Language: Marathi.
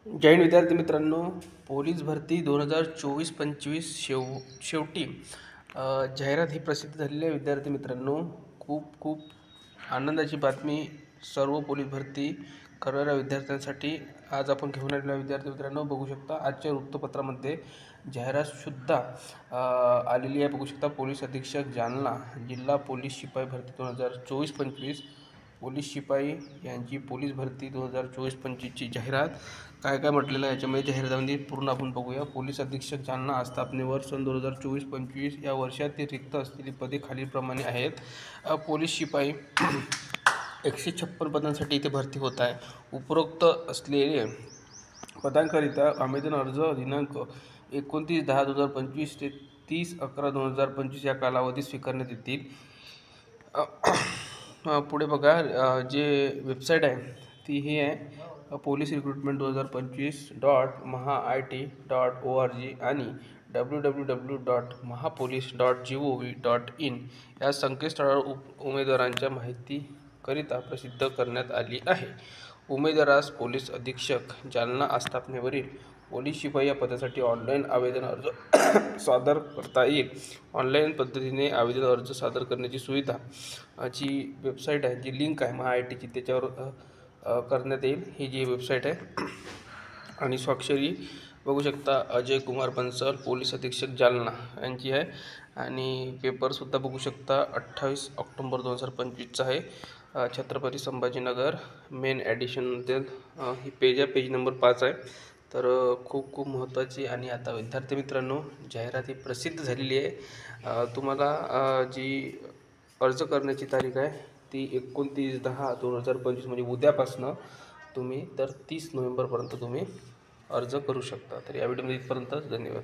जय हिंद विद्यार्थी मित्रांनो, पोलीस भरती 2024-25 शेवटी जाहिरात ही प्रसिद्ध झालेली आहे. विद्यार्थी मित्रांनो, खूप खूप आनंदाची बातमी सर्व पोलीस भरती करणाऱ्या विद्यार्थ्यांसाठी आज आपण घेऊन आलेलो आहे. विद्यार्थी मित्रांनो, बघू शकता आजच्या वृत्तपत्रामध्ये जाहिरातसुद्धा आलेली आहे. बघू शकता, पोलीस अधीक्षक जालना जिल्हा पोलीस शिपाई भरती 2024-25 पोलीस शिपाई यांची पोलीस भरती 2024-25ची जाहिरात काय काय म्हटलेलं आहे याच्यामध्ये जाहिरातीमध्ये पूर्ण आपण बघूया. पोलीस अधीक्षक जालना आस्थापनेवर सन 2024-25 या वर्षातील रिक्त असलेली पदे खालीलप्रमाणे आहेत. पोलीस शिपाई 156 पदांसाठी इथे भरती होत आहे. उपरोक्त असलेले पदांकरिता आवेदन अर्ज दिनांक 29/10/2025 ते 30/11/2025 या कालावधीत स्वीकारण्यात येतील. पुढे बघा, जे वेबसाईट आहे ती ही आहे पोलीस रिक्रुटमेंट 2025.mahaIT.org आणि www.mahapolice.gov.in या संकेतस्थळावर उमेदवारांच्या माहितीकरिता प्रसिद्ध करण्यात आली आहे. उमेदवारास पोलीस अधीक्षक जालना आस्थापनेवरील पोलीस शिपाई या पदासाठी ऑनलाईन आवेदन अर्ज सादर करता येईल. ऑनलाईन पद्धतीने आवेदन अर्ज सादर करण्याची सुविधा ची वेबसाईट आहे, जी लिंक आहे महाआयटीची, त्याच्यावर करण्यात येईल. ही जी वेबसाईट आहे. आणि स्वाक्षरी बघू शकता अजय कुमार बन्सल, पोलीस अधीक्षक जालना यांची आहे. आणि पेपरसुद्धा बघू शकता 28 ऑक्टोबर 2025चा आहे. छत्रपती संभाजीनगर मेन ॲडिशनमध्ये ही पेज आहे, पेज नंबर 5 आहे. तर खूप खूप महत्त्वाची. आणि आता विद्यार्थी मित्रांनो, जाहिरात ही प्रसिद्ध झालेली आहे. तुम्हाला जी अर्ज करण्याची तारीख आहे ती 29/10/2025 म्हणजे उद्यापासनं तुम्ही तर 30 नोव्हेंबरपर्यंत तुम्ही अर्ज करू शकता. तर या व्हिडिओमध्ये इथपर्यंतच. धन्यवाद.